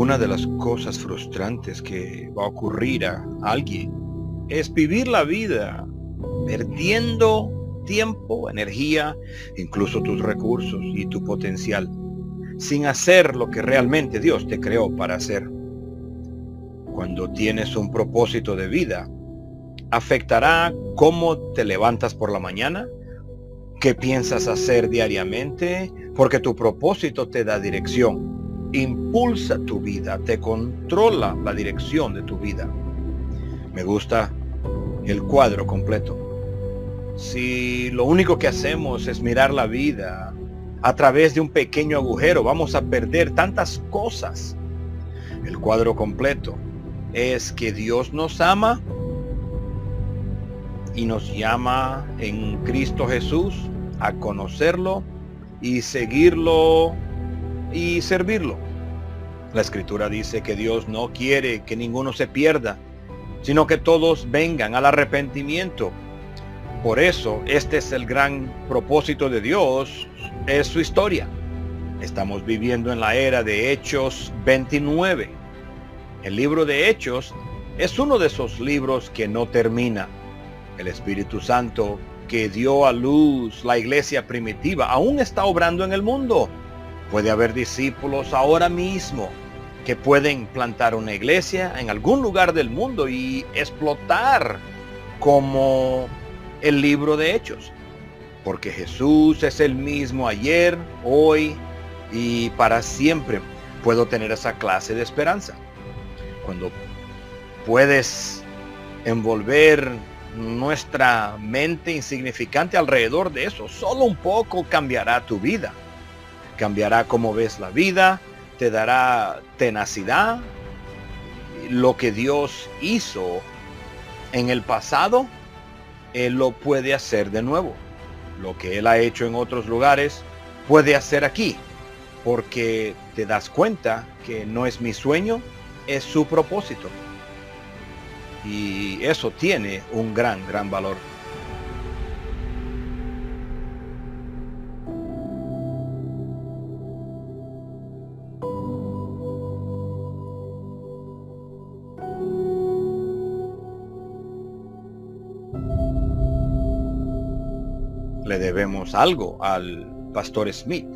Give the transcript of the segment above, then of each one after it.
Una de las cosas frustrantes que va a ocurrir a alguien es vivir la vida perdiendo tiempo, energía, incluso tus recursos y tu potencial, sin hacer lo que realmente Dios te creó para hacer. Cuando tienes un propósito de vida, afectará cómo te levantas por la mañana, qué piensas hacer diariamente, porque tu propósito te da dirección, impulsa tu vida, te controla la dirección de tu vida. Me gusta el cuadro completo. Si lo único que hacemos es mirar la vida a través de un pequeño agujero, vamos a perder tantas cosas. El cuadro completo es que Dios nos ama y nos llama en Cristo Jesús a conocerlo y seguirlo y servirlo. La Escritura dice que Dios no quiere que ninguno se pierda, sino que todos vengan al arrepentimiento. Por eso, este es el gran propósito de Dios, es su historia. Estamos viviendo en la era de Hechos 29. El libro de Hechos es uno de esos libros que no termina. El Espíritu Santo que dio a luz la iglesia primitiva aún está obrando en el mundo. Puede haber discípulos ahora mismo que pueden plantar una iglesia en algún lugar del mundo y explotar como el libro de Hechos, porque Jesús es el mismo ayer, hoy y para siempre. Puedo tener esa clase de esperanza. Cuando puedes envolver nuestra mente insignificante alrededor de eso, solo un poco cambiará tu vida. Cambiará cómo ves la vida, te dará tenacidad. Lo que Dios hizo en el pasado, Él lo puede hacer de nuevo. Lo que Él ha hecho en otros lugares, puede hacer aquí. Porque te das cuenta que no es mi sueño, es su propósito. Y eso tiene un gran valor. Le debemos algo al pastor Smith,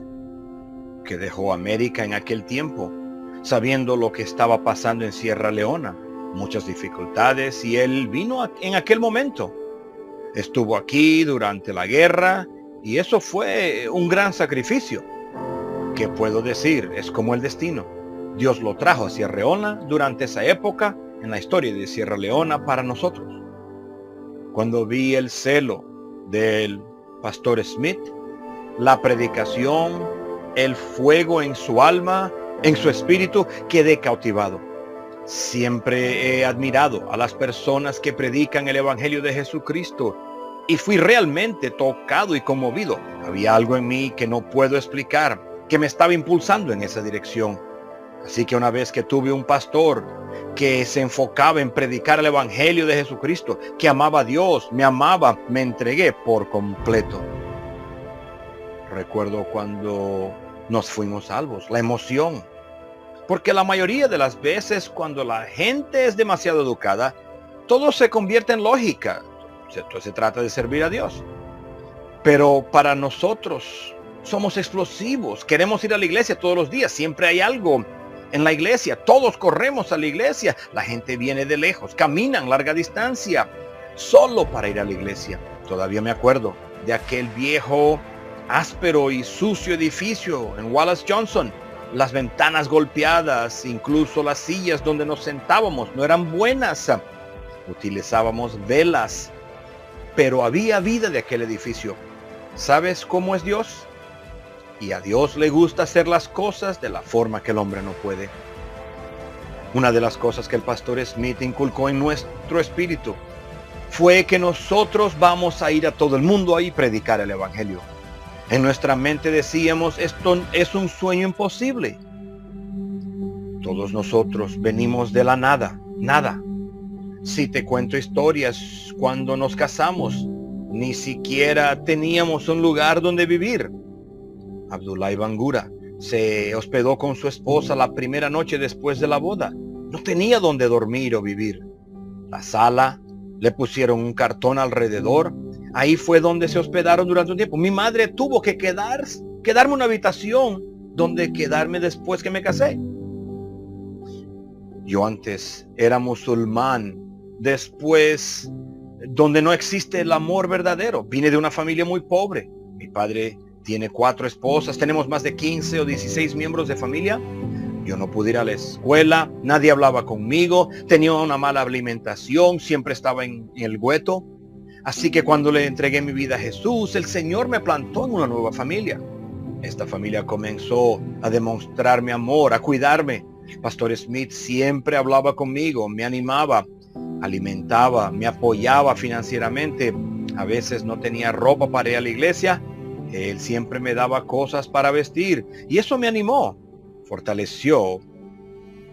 que dejó América en aquel tiempo, sabiendo lo que estaba pasando en Sierra Leona, muchas dificultades, y él vino en aquel momento. Estuvo aquí durante la guerra, y eso fue un gran sacrificio. ¿Qué puedo decir? Es como el destino. Dios lo trajo a Sierra Leona durante esa época en la historia de Sierra Leona para nosotros. Cuando vi el celo del pastor Smith, la predicación, el fuego en su alma, en su espíritu, quedé cautivado. Siempre he admirado a las personas que predican el Evangelio de Jesucristo y fui realmente tocado y conmovido. Había algo en mí que no puedo explicar, que me estaba impulsando en esa dirección. Así que una vez que tuve un pastor que se enfocaba en predicar el Evangelio de Jesucristo, que amaba a Dios, me amaba, me entregué por completo. Recuerdo cuando nos fuimos salvos, la emoción. Porque la mayoría de las veces cuando la gente es demasiado educada, todo se convierte en lógica. Se trata de servir a Dios. Pero para nosotros somos explosivos. Queremos ir a la iglesia todos los días. Siempre hay algo en la iglesia. Todos corremos a la iglesia. La gente viene de lejos. Caminan larga distancia solo para ir a la iglesia. Todavía me acuerdo de aquel viejo, áspero y sucio edificio en Wallace Johnson. Las ventanas golpeadas, incluso las sillas donde nos sentábamos no eran buenas. Utilizábamos velas, pero había vida de aquel edificio. ¿Sabes cómo es Dios? Y a Dios le gusta hacer las cosas de la forma que el hombre no puede. Una de las cosas que el pastor Smith inculcó en nuestro espíritu fue que nosotros vamos a ir a todo el mundo a predicar el Evangelio. En nuestra mente decíamos, esto es un sueño imposible. Todos nosotros venimos de la nada. Si te cuento historias, cuando nos casamos, ni siquiera teníamos un lugar donde vivir. Abdullah Bangura Se hospedó con su esposa la primera noche después de la boda. No tenía donde dormir o vivir. La sala, le pusieron un cartón alrededor. Ahí fue donde se hospedaron durante un tiempo. Mi madre tuvo que quedarme una habitación donde quedarme después que me casé. Yo antes era musulmán, después donde no existe el amor verdadero. Vine de una familia muy pobre. Mi padre tiene 4 esposas, tenemos más de 15 o 16 miembros de familia. Yo no pude ir a la escuela, nadie hablaba conmigo, tenía una mala alimentación, siempre estaba en el gueto. Así que cuando le entregué mi vida a Jesús, el Señor me plantó en una nueva familia. Esta familia comenzó a demostrarme amor, a cuidarme. El pastor Smith siempre hablaba conmigo, me animaba, alimentaba, me apoyaba financieramente. A veces no tenía ropa para ir a la iglesia. Él siempre me daba cosas para vestir y eso me animó, fortaleció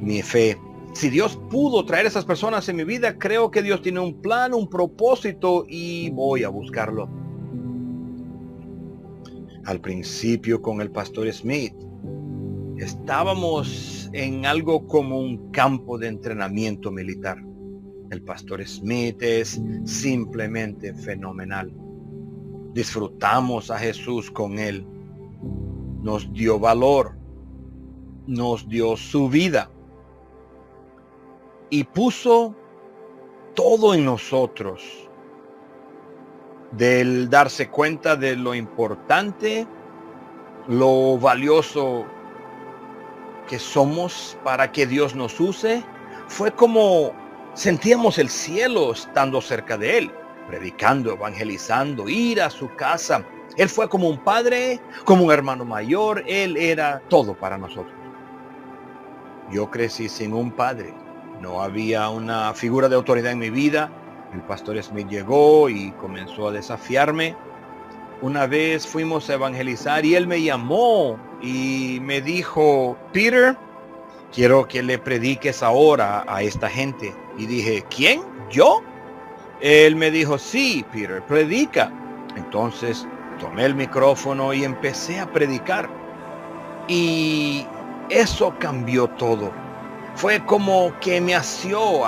mi fe. Si Dios pudo traer a esas personas en mi vida, creo que Dios tiene un plan, un propósito y voy a buscarlo. Al principio con el pastor Smith, estábamos en algo como un campo de entrenamiento militar. El pastor Smith es simplemente fenomenal. Disfrutamos a Jesús con él. Nos dio valor. Nos dio su vida. Y puso todo en nosotros. Del darse cuenta de lo importante, lo valioso que somos para que Dios nos use. Fue como sentíamos el cielo estando cerca de él. Predicando, evangelizando, ir a su casa. Él fue como un padre, como un hermano mayor. Él era todo para nosotros. Yo crecí sin un padre. No había una figura de autoridad en mi vida. El pastor Smith llegó y comenzó a desafiarme. Una vez fuimos a evangelizar y él me llamó y me dijo, Peter, quiero que le prediques ahora a esta gente. Y dije, ¿quién? ¿Yo? Él me dijo, sí, Peter, predica. Entonces tomé el micrófono y empecé a predicar. Y eso cambió todo. Fue como que me asió.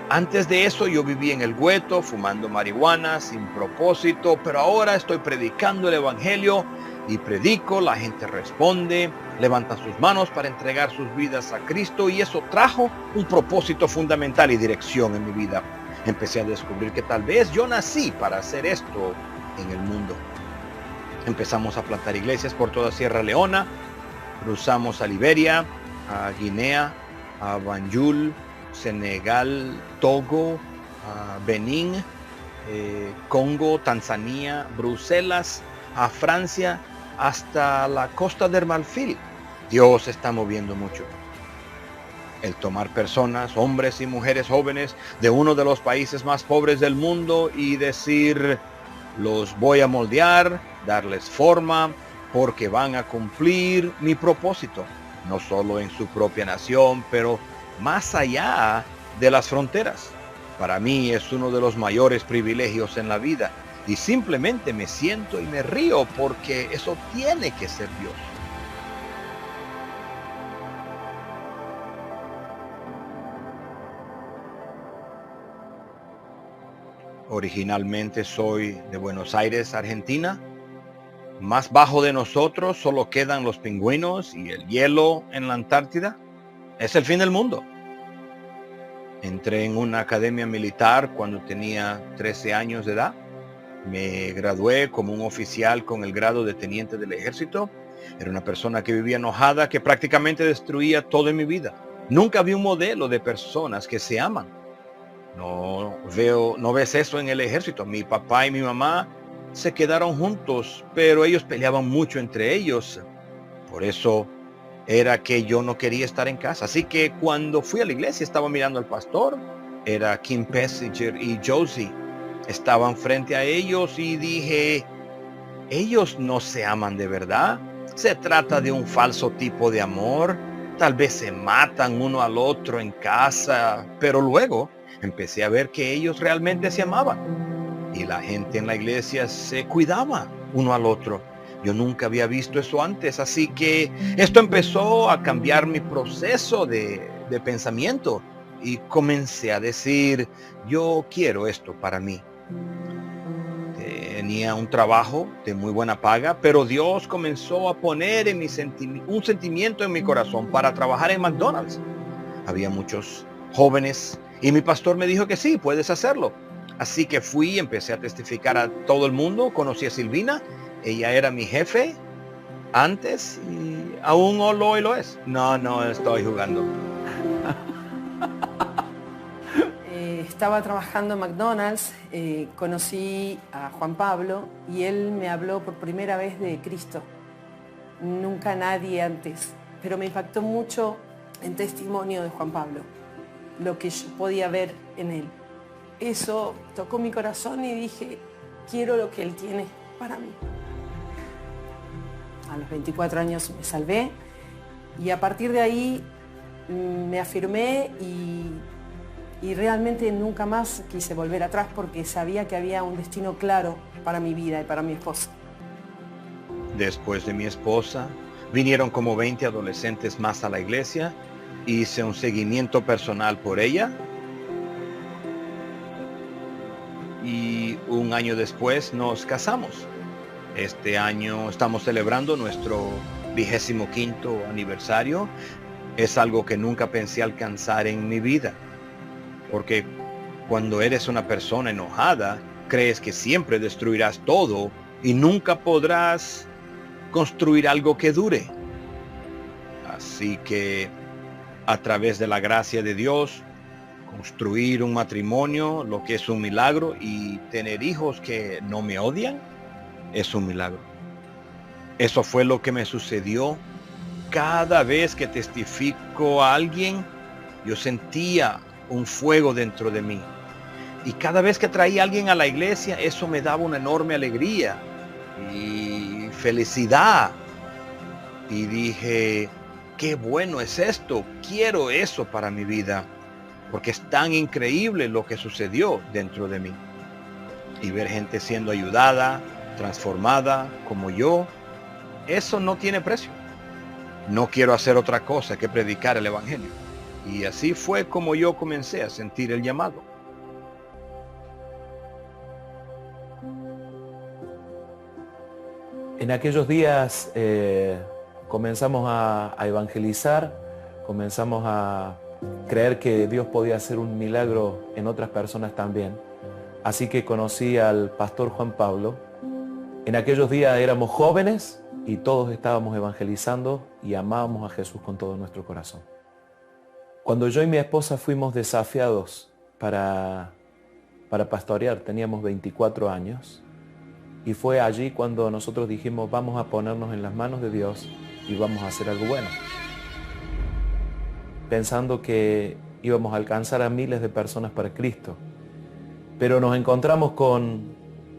Antes de eso yo vivía en el gueto, fumando marihuana, sin propósito. Pero ahora estoy predicando el evangelio y predico, la gente responde, levanta sus manos para entregar sus vidas a Cristo. Y eso trajo un propósito fundamental y dirección en mi vida. Empecé a descubrir que tal vez yo nací para hacer esto en el mundo. Empezamos a plantar iglesias por toda Sierra Leona. Cruzamos a Liberia, a Guinea, a Banjul, Senegal, Togo, a Benín, Congo, Tanzania, Bruselas, a Francia, hasta la Costa del Marfil. Dios está moviendo mucho. El tomar personas, hombres y mujeres jóvenes de uno de los países más pobres del mundo y decir, los voy a moldear, darles forma, porque van a cumplir mi propósito, no solo en su propia nación, pero más allá de las fronteras. Para mí es uno de los mayores privilegios en la vida y simplemente me siento y me río porque eso tiene que ser Dios. Originalmente soy de Buenos Aires, Argentina. Más bajo de nosotros solo quedan los pingüinos y el hielo en la Antártida. Es el fin del mundo. Entré en una academia militar cuando tenía 13 años de edad. Me gradué como un oficial con el grado de teniente del ejército. Era una persona que vivía enojada, que prácticamente destruía todo en mi vida. Nunca vi un modelo de personas que se aman. No ves eso en el ejército. Mi papá y mi mamá se quedaron juntos, pero ellos peleaban mucho entre ellos. Por eso era que yo no quería estar en casa. Así que cuando fui a la iglesia estaba mirando al pastor. Era Kim Pessinger y Josie. Estaban frente a ellos y dije, ellos no se aman de verdad. Se trata de un falso tipo de amor. Tal vez se matan uno al otro en casa, pero luego empecé a ver que ellos realmente se amaban. Y la gente en la iglesia se cuidaba uno al otro. Yo nunca había visto eso antes, así que esto empezó a cambiar mi proceso de pensamiento y comencé a decir, yo quiero esto para mí. Tenía un trabajo de muy buena paga, pero Dios comenzó a poner en un sentimiento en mi corazón para trabajar en McDonald's. Había muchos jóvenes y mi pastor me dijo que sí, puedes hacerlo. Así que fui y empecé a testificar a todo el mundo. Conocí a Silvina, ella era mi jefe antes y aún hoy lo es. No estoy jugando. Estaba trabajando en McDonald's, conocí a Juan Pablo y él me habló por primera vez de Cristo. Nunca nadie antes, pero me impactó mucho el testimonio de Juan Pablo, lo que yo podía ver en él. Eso tocó mi corazón y dije, quiero lo que él tiene para mí. A los 24 años me salvé y a partir de ahí me afirmé y realmente nunca más quise volver atrás porque sabía que había un destino claro para mi vida y para mi esposa. Después de mi esposa, vinieron como 20 adolescentes más a la iglesia. Hice un seguimiento personal por ella. Y un año después nos casamos. Este año estamos celebrando nuestro 25º aniversario. Es algo que nunca pensé alcanzar en mi vida. Porque cuando eres una persona enojada, crees que siempre destruirás todo y nunca podrás construir algo que dure. Así que a través de la gracia de Dios, construir un matrimonio, lo que es un milagro, y tener hijos que no me odian, es un milagro. Eso fue lo que me sucedió. Cada vez que testifico a alguien, yo sentía un fuego dentro de mí. Y cada vez que traía a alguien a la iglesia, eso me daba una enorme alegría y felicidad. Y dije, qué bueno es esto, quiero eso para mi vida, porque es tan increíble lo que sucedió dentro de mí. Y ver gente siendo ayudada, transformada como yo, eso no tiene precio. No quiero hacer otra cosa que predicar el evangelio. Y así fue como yo comencé a sentir el llamado. En aquellos días comenzamos a evangelizar, comenzamos a creer que Dios podía hacer un milagro en otras personas también. Así que conocí al pastor Juan Pablo. En aquellos días éramos jóvenes y todos estábamos evangelizando y amábamos a Jesús con todo nuestro corazón. Cuando yo y mi esposa fuimos desafiados para pastorear, teníamos 24 años, y fue allí cuando nosotros dijimos, vamos a ponernos en las manos de Dios y vamos a hacer algo bueno. Pensando que íbamos a alcanzar a miles de personas para Cristo. Pero nos encontramos con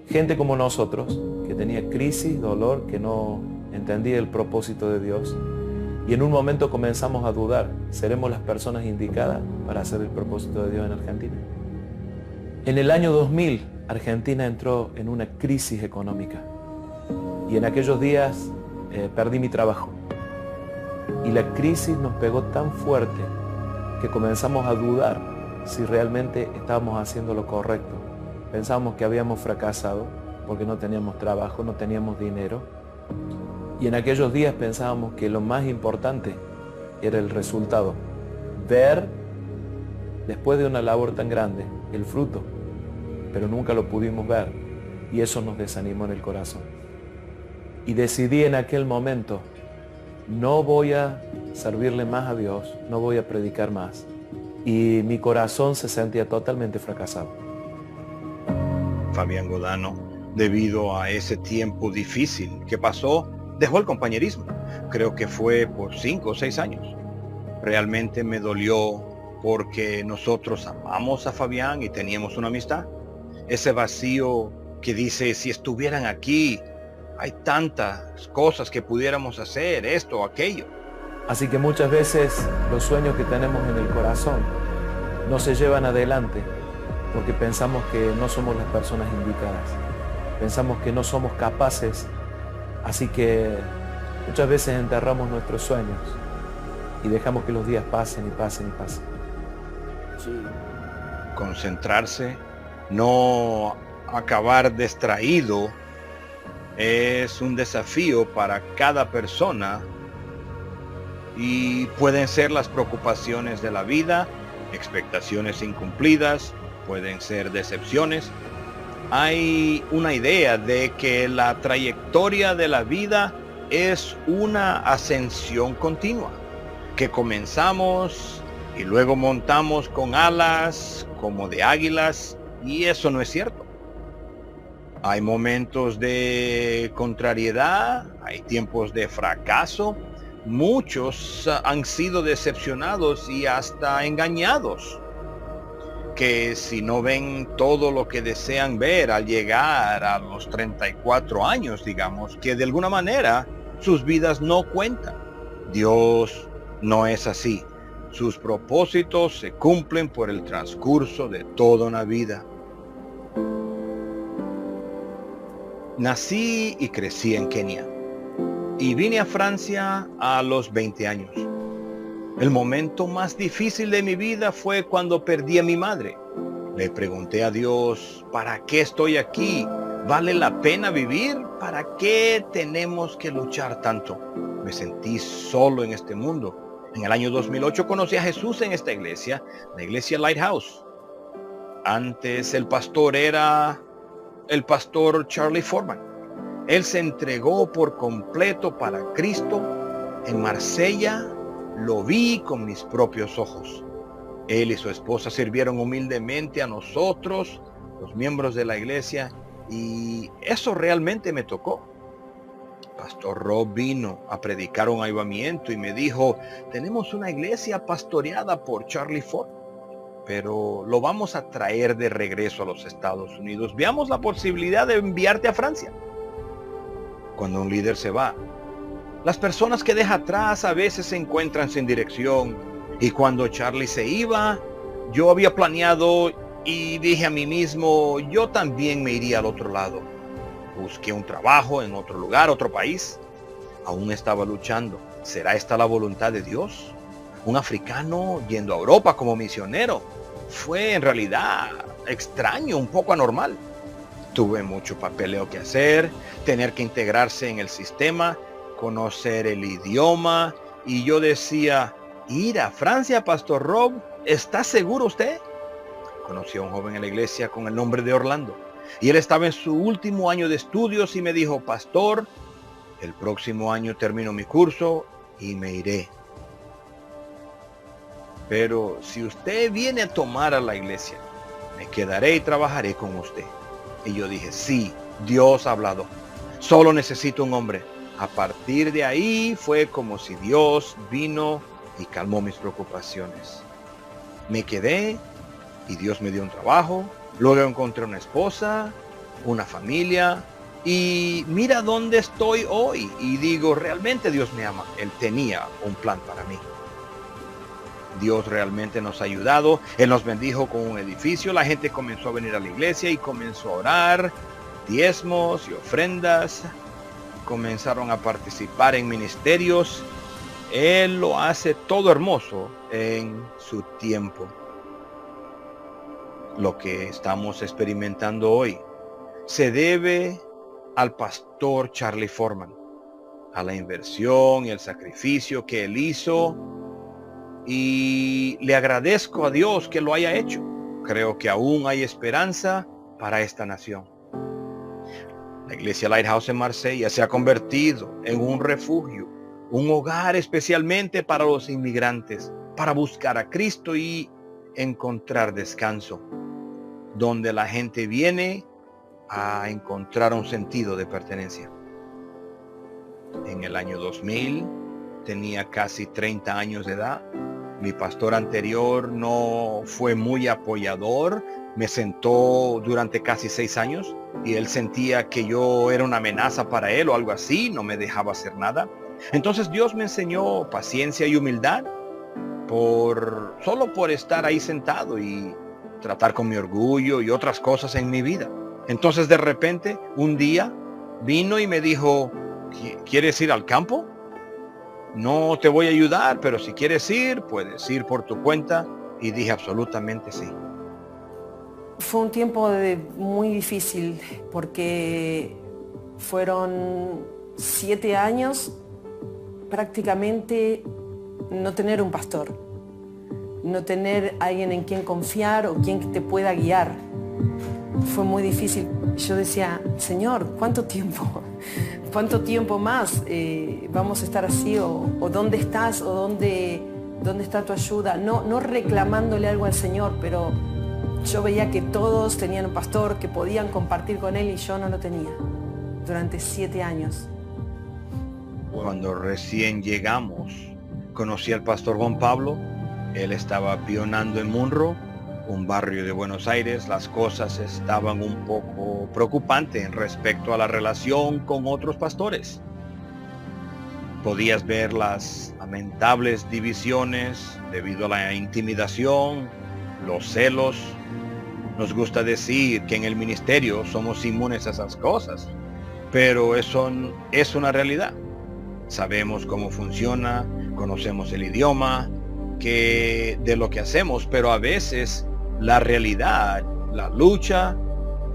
gente como nosotros, que tenía crisis, dolor, que no entendía el propósito de Dios. Y en un momento comenzamos a dudar, ¿seremos las personas indicadas para hacer el propósito de Dios en Argentina? En el año 2000, Argentina entró en una crisis económica. Y en aquellos días perdí mi trabajo. Y la crisis nos pegó tan fuerte que comenzamos a dudar si realmente estábamos haciendo lo correcto. Pensábamos que habíamos fracasado porque no teníamos trabajo, no teníamos dinero. Y en aquellos días pensábamos que lo más importante era el resultado. Ver, después de una labor tan grande, el fruto. Pero nunca lo pudimos ver. Y eso nos desanimó en el corazón. Y decidí en aquel momento, no voy a servirle más a Dios, no voy a predicar más. Y mi corazón se sentía totalmente fracasado. Fabián Godano, debido a ese tiempo difícil que pasó, dejó el compañerismo. Creo que fue por 5 o 6 años. Realmente me dolió porque nosotros amamos a Fabián y teníamos una amistad. Ese vacío que dice, si estuvieran aquí, hay tantas cosas que pudiéramos hacer, esto o aquello. Así que muchas veces los sueños que tenemos en el corazón no se llevan adelante porque pensamos que no somos las personas indicadas. Pensamos que no somos capaces Así que muchas veces enterramos nuestros sueños y dejamos que los días pasen y pasen y pasen. Sí. Concentrarse, no acabar distraído, es un desafío para cada persona y pueden ser las preocupaciones de la vida, expectaciones incumplidas, pueden ser decepciones. Hay una idea de que la trayectoria de la vida es una ascensión continua, que comenzamos y luego montamos con alas como de águilas, y eso no es cierto. Hay momentos de contrariedad, hay tiempos de fracaso. Muchos han sido decepcionados y hasta engañados, que si no ven todo lo que desean ver al llegar a los 34 años, digamos, que de alguna manera sus vidas no cuentan. Dios no es así. Sus propósitos se cumplen por el transcurso de toda una vida. Nací y crecí en Kenia y vine a Francia a los 20 años. El momento más difícil de mi vida fue cuando perdí a mi madre. Le pregunté a Dios, ¿para qué estoy aquí? ¿Vale la pena vivir? ¿Para qué tenemos que luchar tanto? Me sentí solo en este mundo. En el año 2008 conocí a Jesús en esta iglesia, la iglesia Lighthouse. Antes el pastor era el pastor Charlie Foreman. Él se entregó por completo para Cristo en Marsella. Lo vi con mis propios ojos. Él y su esposa sirvieron humildemente a nosotros, los miembros de la iglesia, y eso realmente me tocó. Pastor Rob vino a predicar un avivamiento y me dijo, tenemos una iglesia pastoreada por Charlie Ford, pero lo vamos a traer de regreso a los Estados Unidos. Veamos la posibilidad de enviarte a Francia. Cuando un líder se va, las personas que deja atrás a veces se encuentran sin dirección. Y cuando Charlie se iba, yo había planeado y dije a mí mismo, yo también me iría al otro lado. Busqué un trabajo en otro lugar, otro país. Aún estaba luchando. ¿Será esta la voluntad de Dios? Un africano yendo a Europa como misionero. Fue en realidad extraño, un poco anormal. Tuve mucho papeleo que hacer, tener que integrarse en el sistema, conocer el idioma, y yo decía, ir a Francia, Pastor Rob, ¿está seguro usted? Conocí a un joven en la iglesia con el nombre de Orlando, y él estaba en su último año de estudios y me dijo, pastor, el próximo año termino mi curso y me iré. Pero si usted viene a tomar a la iglesia, me quedaré y trabajaré con usted. Y yo dije, sí, Dios ha hablado. Solo necesito un hombre. A partir de ahí fue como si Dios vino y calmó mis preocupaciones. Me quedé y Dios me dio un trabajo. Luego encontré una esposa, una familia. Y mira dónde estoy hoy. Y digo, realmente Dios me ama. Él tenía un plan para mí. Dios realmente nos ha ayudado. Él nos bendijo con un edificio. La gente comenzó a venir a la iglesia y comenzó a orar. Diezmos y ofrendas. Comenzaron a participar en ministerios. Él lo hace todo hermoso en su tiempo. Lo que estamos experimentando hoy se debe al pastor Charlie Foreman, a la inversión y el sacrificio que él hizo. Y le agradezco a Dios que lo haya hecho. Creo que aún hay esperanza para esta nación. La iglesia Lighthouse en Marsella se ha convertido en un refugio, un hogar especialmente para los inmigrantes, para buscar a Cristo y encontrar descanso, donde la gente viene a encontrar un sentido de pertenencia. En el año 2000 tenía casi 30 años de edad. Mi pastor anterior no fue muy apoyador. Me sentó durante casi 6 años y él sentía que yo era una amenaza para él o algo así. No me dejaba hacer nada. Entonces Dios me enseñó paciencia y humildad solo por estar ahí sentado y tratar con mi orgullo y otras cosas en mi vida. Entonces de repente un día vino y me dijo, ¿quieres ir al campo? No te voy a ayudar, pero si quieres ir, puedes ir por tu cuenta. Y dije absolutamente sí. Fue un tiempo muy difícil porque fueron 7 años prácticamente no tener un pastor, no tener alguien en quien confiar o quien te pueda guiar. Fue muy difícil. Yo decía, Señor, ¿cuánto tiempo? ¿Cuánto tiempo más vamos a estar así? ¿O dónde estás? ¿O dónde está tu ayuda? No reclamándole algo al Señor, pero yo veía que todos tenían un pastor, que podían compartir con él y yo no lo tenía durante 7 años. Cuando recién llegamos, conocí al pastor Juan Pablo. Él estaba pionando en Munro, un barrio de Buenos Aires. Las cosas estaban un poco preocupantes respecto a la relación con otros pastores. Podías ver las lamentables divisiones debido a la intimidación, los celos. Nos gusta decir que en el ministerio somos inmunes a esas cosas, pero eso es una realidad. Sabemos cómo funciona, conocemos el idioma, de lo que hacemos, pero a veces la realidad, la lucha,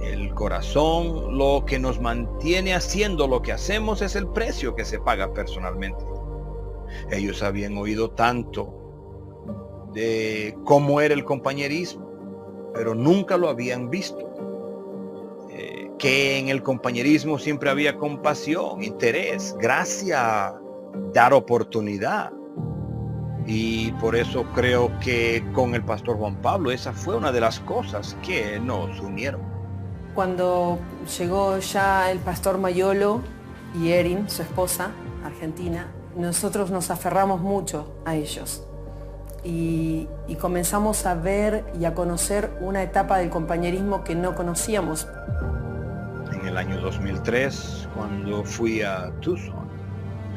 el corazón, lo que nos mantiene haciendo lo que hacemos es el precio que se paga personalmente. Ellos habían oído tanto de cómo era el compañerismo, pero nunca lo habían visto. Que en el compañerismo siempre había compasión, interés, gracia, dar oportunidad. Y por eso creo que con el pastor Juan Pablo esa fue una de las cosas que nos unieron. Cuando llegó ya el pastor Mayolo y Erin, su esposa, argentina, nosotros nos aferramos mucho a ellos. Y comenzamos a ver y a conocer una etapa del compañerismo que no conocíamos. En el año 2003, cuando fui a Tucson,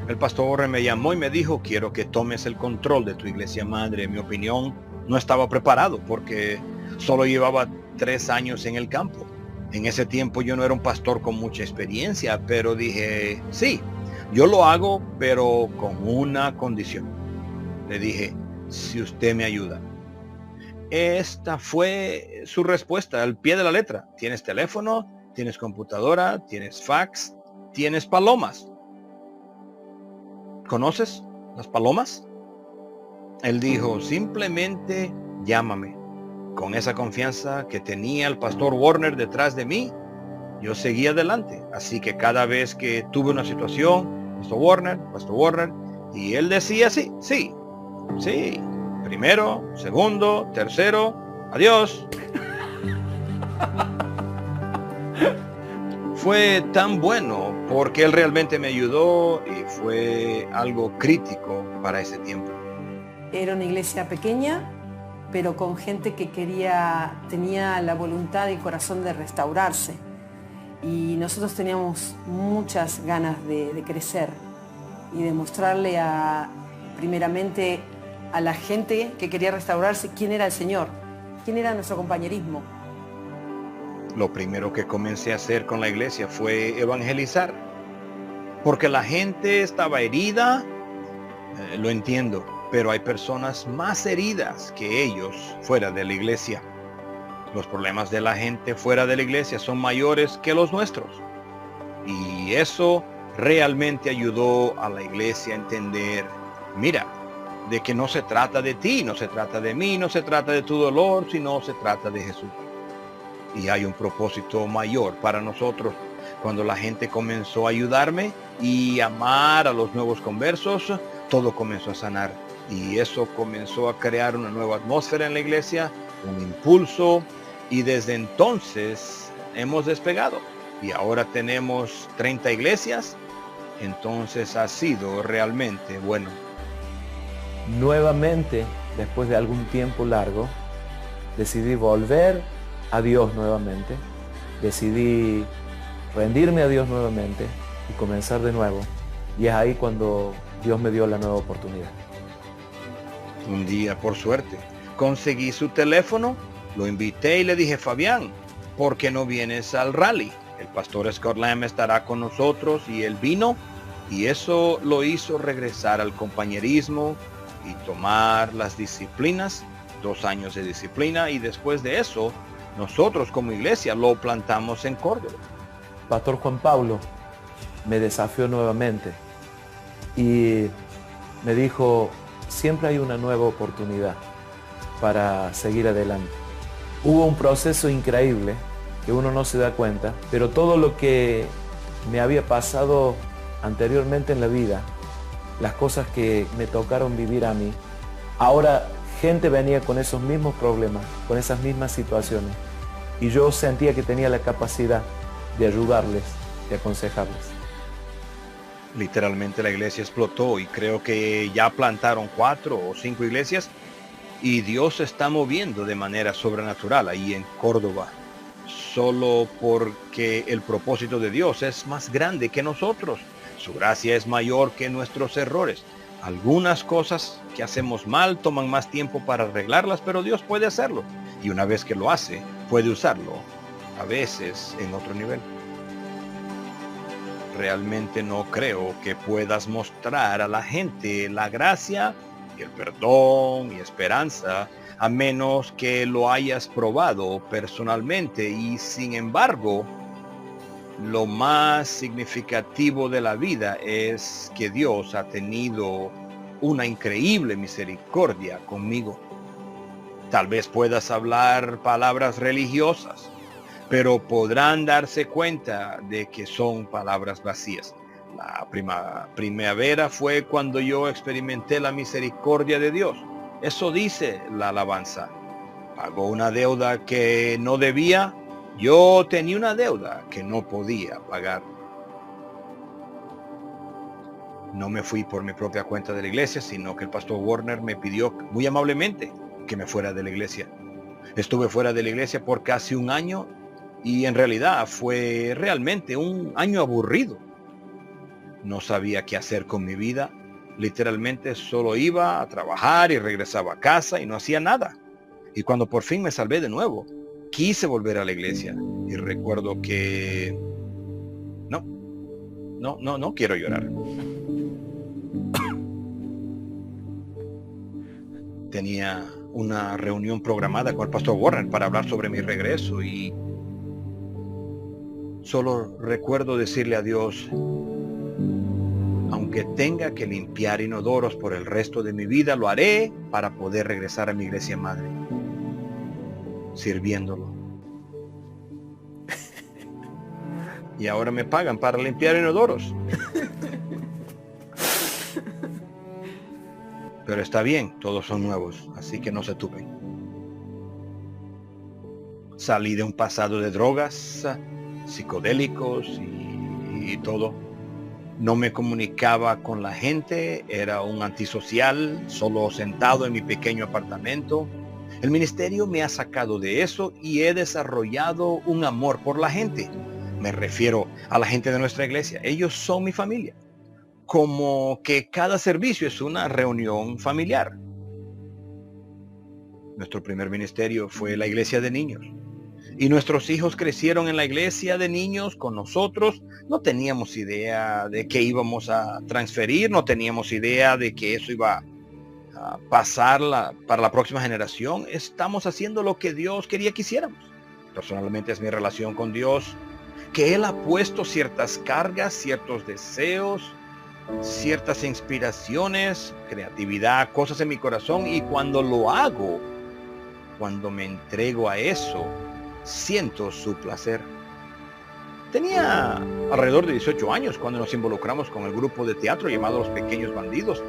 el pastor Warren me llamó y me dijo, quiero que tomes el control de tu iglesia madre. En mi opinión, no estaba preparado porque solo llevaba 3 años en el campo. En ese tiempo yo no era un pastor con mucha experiencia, pero dije, sí, yo lo hago, pero con una condición. Le dije, si usted me ayuda. Esta fue su respuesta al pie de la letra. ¿Tienes teléfono? ¿Tienes computadora? ¿Tienes fax? ¿Tienes palomas? ¿Conoces las palomas? Él dijo, simplemente llámame. Con esa confianza que tenía el pastor Warner detrás de mí, yo seguí adelante. Así que cada vez que tuve una situación, pastor Warner, y él decía sí, primero, segundo, tercero, adiós. Fue tan bueno porque él realmente me ayudó y fue algo crítico para ese tiempo. Era una iglesia pequeña, pero con gente que tenía la voluntad y corazón de restaurarse. Y nosotros teníamos muchas ganas de crecer y de mostrarle primeramente a la gente que quería restaurarse quién era el Señor, quién era nuestro compañerismo. Lo primero que comencé a hacer con la iglesia fue evangelizar, porque la gente estaba herida, lo entiendo, pero hay personas más heridas que ellos fuera de la iglesia. Los problemas de la gente fuera de la iglesia son mayores que los nuestros. Y eso realmente ayudó a la iglesia a entender, mira, de que no se trata de ti, no se trata de mí, no se trata de tu dolor, sino se trata de Jesús. Y hay un propósito mayor para nosotros. Cuando la gente comenzó a ayudarme y amar a los nuevos conversos, todo comenzó a sanar. Y eso comenzó a crear una nueva atmósfera en la iglesia, un impulso. Y desde entonces hemos despegado. Y ahora tenemos 30 iglesias. Entonces ha sido realmente bueno. Nuevamente, después de algún tiempo largo, decidí volver a Dios nuevamente. Decidí rendirme a Dios nuevamente y comenzar de nuevo. Y es ahí cuando Dios me dio la nueva oportunidad. Un día, por suerte, conseguí su teléfono, lo invité y le dije, Fabián, ¿por qué no vienes al rally? El pastor Scott Lamb estará con nosotros y él vino Y eso lo hizo regresar al compañerismo y tomar las disciplinas, 2 años de disciplina, y después de eso, nosotros como iglesia lo plantamos en Córdoba. Pastor Juan Pablo me desafió nuevamente y me dijo, siempre hay una nueva oportunidad para seguir adelante. Hubo un proceso increíble que uno no se da cuenta, pero todo lo que me había pasado anteriormente en la vida, las cosas que me tocaron vivir a mí, ahora gente venía con esos mismos problemas, con esas mismas situaciones, y yo sentía que tenía la capacidad de ayudarles, de aconsejarles. Literalmente la iglesia explotó y creo que ya plantaron 4 o 5 iglesias y Dios se está moviendo de manera sobrenatural ahí en Córdoba. Solo porque el propósito de Dios es más grande que nosotros. Su gracia es mayor que nuestros errores. Algunas cosas que hacemos mal toman más tiempo para arreglarlas, pero Dios puede hacerlo. Y una vez que lo hace, puede usarlo, a veces en otro nivel. Realmente no creo que puedas mostrar a la gente la gracia y el perdón y esperanza a menos que lo hayas probado personalmente. Y sin embargo, lo más significativo de la vida es que Dios ha tenido una increíble misericordia conmigo. Tal vez puedas hablar palabras religiosas, pero podrán darse cuenta de que son palabras vacías. La primavera fue cuando yo experimenté la misericordia de Dios. Eso dice la alabanza. Pagó una deuda que no debía. Yo tenía una deuda que no podía pagar. No me fui por mi propia cuenta de la iglesia, sino que el pastor Warner me pidió muy amablemente que me fuera de la iglesia. Estuve fuera de la iglesia por casi 1 año y en realidad fue realmente un año aburrido. No sabía qué hacer con mi vida. Literalmente solo iba a trabajar y regresaba a casa y no hacía nada. Y cuando por fin me salvé de nuevo, quise volver a la iglesia. Y recuerdo que... No quiero llorar. Tenía una reunión programada con el pastor Warren para hablar sobre mi regreso y solo recuerdo decirle a Dios, aunque tenga que limpiar inodoros por el resto de mi vida, lo haré para poder regresar a mi iglesia madre, sirviéndolo. Y ahora me pagan para limpiar inodoros. Pero está bien, todos son nuevos, así que no se tupen. Salí de un pasado de drogas, psicodélicos y todo. No me comunicaba con la gente, era un antisocial, solo sentado en mi pequeño apartamento. El ministerio me ha sacado de eso y he desarrollado un amor por la gente. Me refiero a la gente de nuestra iglesia. Ellos son mi familia. Como que cada servicio es una reunión familiar. Nuestro primer ministerio fue la iglesia de niños. Y nuestros hijos crecieron en la iglesia de niños con nosotros. No teníamos idea de que íbamos a transferir, no teníamos idea de que eso iba a pasar para la próxima generación. Estamos haciendo lo que Dios quería que hiciéramos. Personalmente es mi relación con Dios, que Él ha puesto ciertas cargas, ciertos deseos, ciertas inspiraciones, creatividad, cosas en mi corazón, y cuando lo hago, cuando me entrego a eso, siento su placer. Tenía alrededor de 18 años cuando nos involucramos con el grupo de teatro llamado Los Pequeños Bandidos.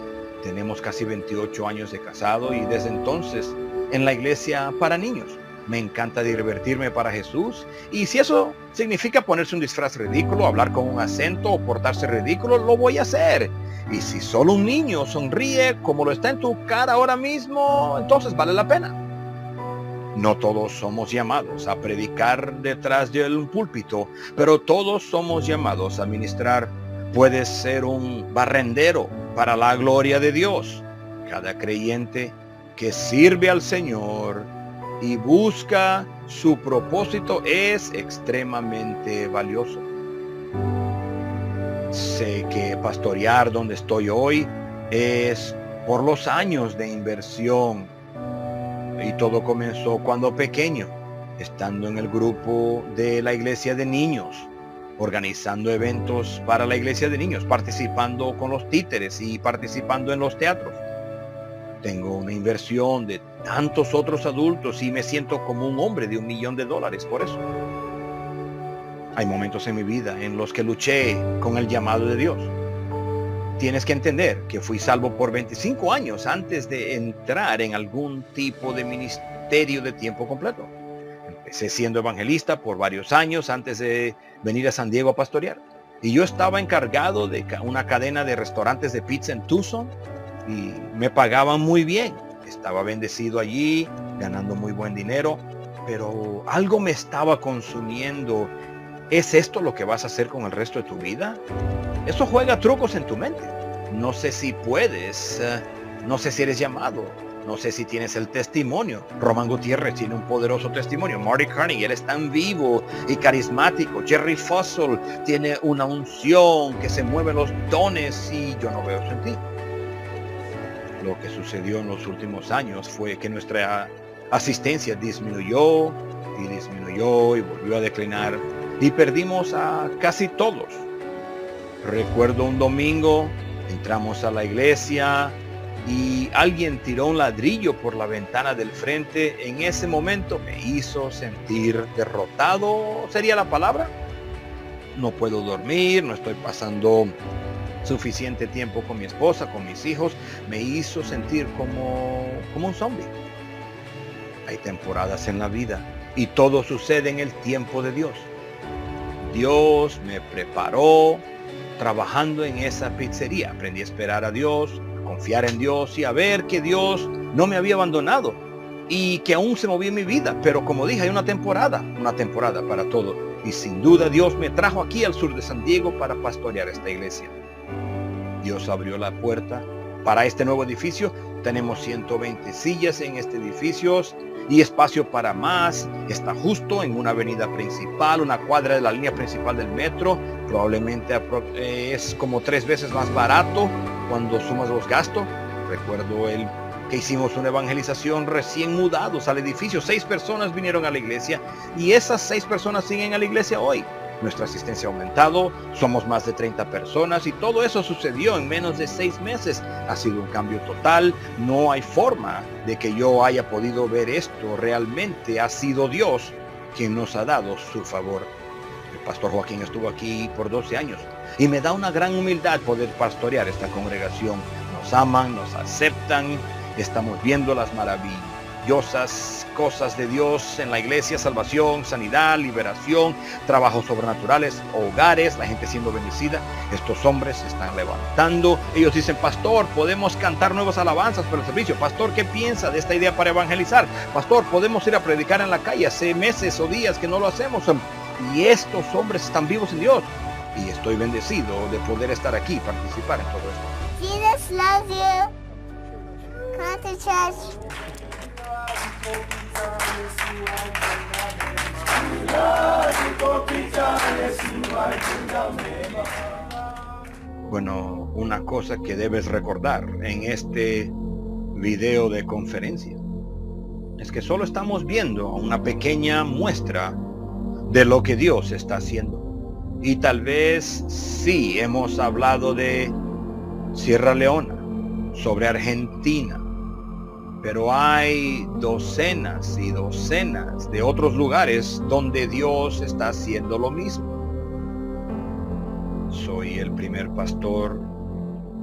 Tenemos casi 28 años de casado y desde entonces en la iglesia para niños. Me encanta divertirme para Jesús, y si eso significa ponerse un disfraz ridículo, hablar con un acento o portarse ridículo, lo voy a hacer. Y si solo un niño sonríe como lo está en tu cara ahora mismo, entonces vale la pena. No todos somos llamados a predicar detrás de un púlpito, pero todos somos llamados a ministrar. Puedes ser un barrendero para la gloria de Dios. Cada creyente que sirve al Señor y busca su propósito es extremadamente valioso. sé que pastorear donde estoy hoy es por los años de inversión. Y todo comenzó cuando pequeño, estando en el grupo de la iglesia de niños, organizando eventos para la iglesia de niños, participando con los títeres y participando en los teatros. Tengo una inversión de tantos otros adultos y me siento como un hombre de $1 millón por eso. Hay momentos en mi vida en los que luché con el llamado de Dios. Tienes que entender que fui salvo por 25 años antes de entrar en algún tipo de ministerio de tiempo completo. Empecé siendo evangelista por varios años antes de venir a San Diego a pastorear. Y yo estaba encargado de una cadena de restaurantes de pizza en Tucson y me pagaban muy bien. Estaba bendecido allí, ganando muy buen dinero, pero algo me estaba consumiendo. ¿Es esto lo que vas a hacer con el resto de tu vida? Eso juega trucos en tu mente. No sé si puedes, no sé si eres llamado, no sé si tienes el testimonio. Román Gutiérrez tiene un poderoso testimonio. Marty Carney, él es tan vivo y carismático. Jerry Fussell tiene una unción que se mueve los dones y yo no veo eso en ti. Lo que sucedió en los últimos años fue que nuestra asistencia disminuyó y volvió a declinar y perdimos a casi todos. Recuerdo un domingo, entramos a la iglesia y alguien tiró un ladrillo por la ventana del frente. En ese momento me hizo sentir derrotado, ¿sería la palabra? No puedo dormir, no estoy pasando suficiente tiempo con mi esposa, con mis hijos. Me hizo sentir como un zombie. Hay temporadas en la vida y todo sucede en el tiempo de Dios. Dios me preparó trabajando en esa pizzería. Aprendí a esperar a Dios, a confiar en Dios y a ver que Dios no me había abandonado y que aún se movía en mi vida. Pero como dije, hay una temporada para todo. Y sin duda Dios me trajo aquí al sur de San Diego para pastorear esta iglesia. Dios abrió la puerta para este nuevo edificio. Tenemos 120 sillas en este edificio y espacio para más. Está justo en una avenida principal, una cuadra de la línea principal del metro. Probablemente es como 3 veces más barato cuando sumas los gastos. Recuerdo que hicimos una evangelización recién mudados al edificio. 6 personas vinieron a la iglesia y esas 6 personas siguen a la iglesia hoy. Nuestra asistencia ha aumentado, somos más de 30 personas y todo eso sucedió en menos de 6 meses. Ha sido un cambio total. No hay forma de que yo haya podido ver esto. Realmente ha sido Dios quien nos ha dado su favor. El pastor Joaquín estuvo aquí por 12 años y me da una gran humildad poder pastorear esta congregación. Nos aman, nos aceptan, estamos viendo las maravillosas cosas de Dios en la iglesia: salvación, sanidad, liberación, trabajos sobrenaturales, hogares, la gente siendo bendecida. Estos hombres se están levantando. Ellos dicen: pastor, podemos cantar nuevas alabanzas para el servicio. Pastor, ¿qué piensa de esta idea para evangelizar? Pastor, podemos ir a predicar en la calle. Hace meses o días que no lo hacemos. Y estos hombres están vivos en Dios. Y estoy bendecido de poder estar aquí y participar en todo esto. Jesus loves you. Come to church. Bueno, una cosa que debes recordar en este video de conferencia es que solo estamos viendo una pequeña muestra de lo que Dios está haciendo. Y tal vez sí hemos hablado de Sierra Leona, sobre Argentina, pero hay docenas y docenas de otros lugares donde Dios está haciendo lo mismo. Soy el primer pastor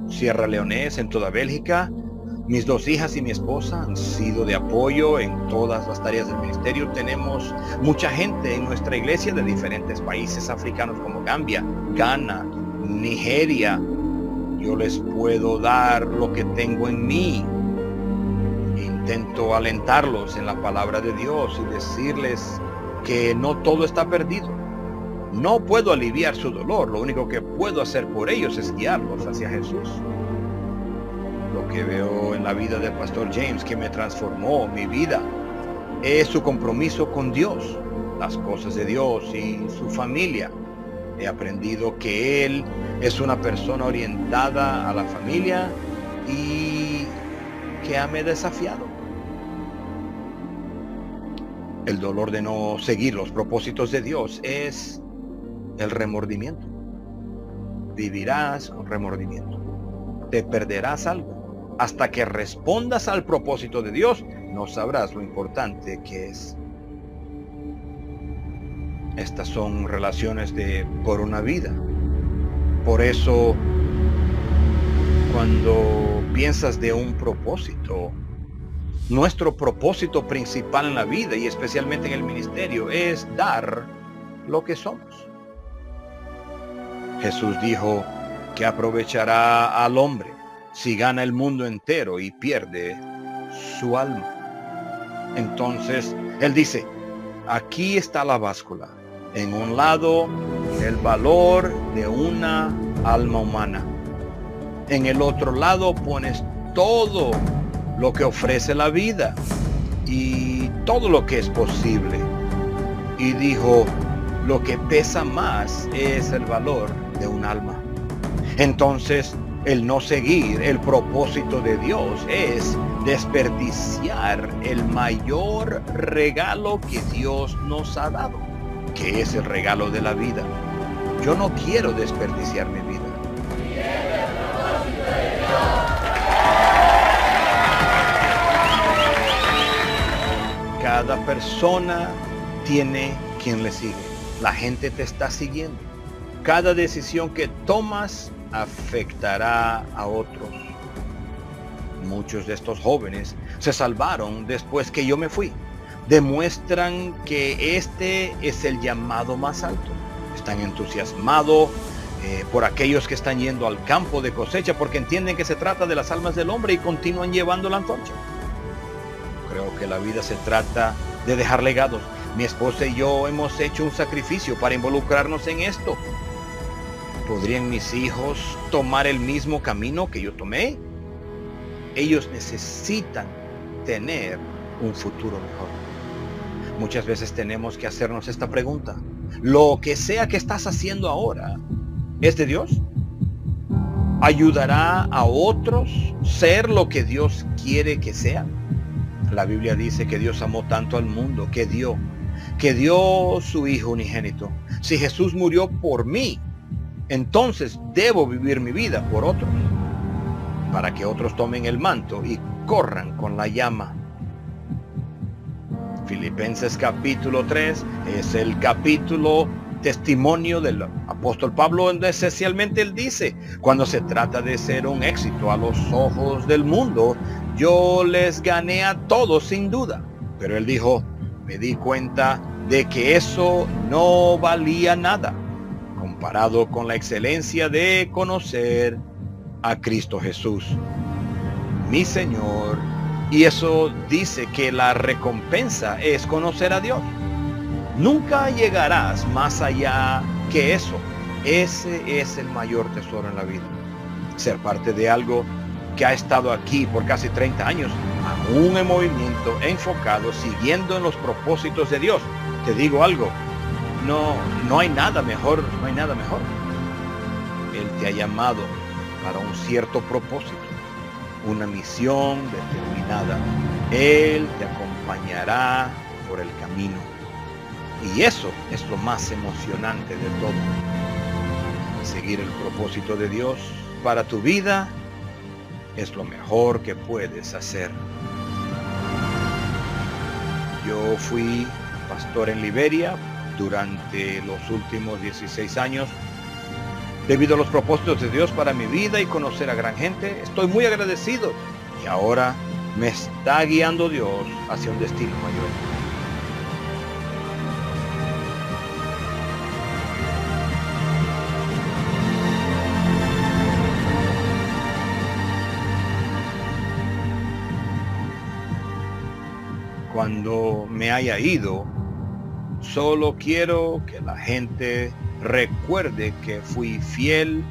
sierra leonés en toda Bélgica. Mis 2 hijas y mi esposa han sido de apoyo en todas las tareas del ministerio. Tenemos mucha gente en nuestra iglesia de diferentes países africanos como Gambia, Ghana, Nigeria. Yo les puedo dar lo que tengo en mí. Intento alentarlos en la palabra de Dios y decirles que no todo está perdido. No puedo aliviar su dolor. Lo único que puedo hacer por ellos es guiarlos hacia Jesús. Lo que veo en la vida del pastor James, que me transformó mi vida, es su compromiso con Dios, las cosas de Dios y su familia. He aprendido que él es una persona orientada a la familia y que me ha desafiado. El dolor de no seguir los propósitos de Dios es el remordimiento. Vivirás con remordimiento. Te perderás algo. Hasta que respondas al propósito de Dios, no sabrás lo importante que es. Estas son relaciones por una vida. Por eso, cuando piensas de un propósito, nuestro propósito principal en la vida y especialmente en el ministerio es dar lo que somos. Jesús dijo que aprovechará al hombre si gana el mundo entero y pierde su alma. Entonces, Él dice, aquí está la báscula. En un lado, el valor de una alma humana. En el otro lado pones todo lo que ofrece la vida y todo lo que es posible. Y dijo, lo que pesa más es el valor de un alma. Entonces, el no seguir el propósito de Dios es desperdiciar el mayor regalo que Dios nos ha dado, que es el regalo de la vida. Yo no quiero desperdiciar mi vida. Cada persona tiene quien le sigue. La gente te está siguiendo. Cada decisión que tomas afectará a otros. Muchos de estos jóvenes se salvaron después que yo me fui. Demuestran que este es el llamado más alto. Están entusiasmados por aquellos que están yendo al campo de cosecha porque entienden que se trata de las almas del hombre y continúan llevando la antorcha. Creo que la vida se trata de dejar legados. Mi esposa y yo hemos hecho un sacrificio para involucrarnos en esto. ¿Podrían mis hijos tomar el mismo camino que yo tomé? Ellos necesitan tener un futuro mejor. Muchas veces tenemos que hacernos esta pregunta. ¿Lo que sea que estás haciendo ahora es de Dios? ¿Ayudará a otros ser lo que Dios quiere que sean? La Biblia dice que Dios amó tanto al mundo que dio su Hijo unigénito. Si Jesús murió por mí, entonces debo vivir mi vida por otros, para que otros tomen el manto y corran con la llama. Filipenses capítulo 3 es el capítulo testimonio del apóstol Pablo, donde esencialmente él dice, cuando se trata de ser un éxito a los ojos del mundo, yo les gané a todos sin duda. Pero él dijo, me di cuenta de que eso no valía nada comparado con la excelencia de conocer a Cristo Jesús, mi Señor. Y eso dice que la recompensa es conocer a Dios. Nunca llegarás más allá que eso. Ese es el mayor tesoro en la vida. Ser parte de algo que ha estado aquí por casi 30 años, aún en movimiento, enfocado, siguiendo en los propósitos de Dios. Te digo algo, no hay nada mejor, no hay nada mejor. Él te ha llamado para un cierto propósito, una misión determinada. Él te acompañará por el camino. Y eso es lo más emocionante de todo. Seguir el propósito de Dios para tu vida es lo mejor que puedes hacer. Yo fui pastor en Liberia durante los últimos 16 años. Debido a los propósitos de Dios para mi vida y conocer a gran gente, estoy muy agradecido. Y ahora me está guiando Dios hacia un destino mayor. Cuando me haya ido, solo quiero que la gente recuerde que fui fiel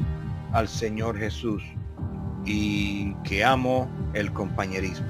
al Señor Jesús y que amo el compañerismo.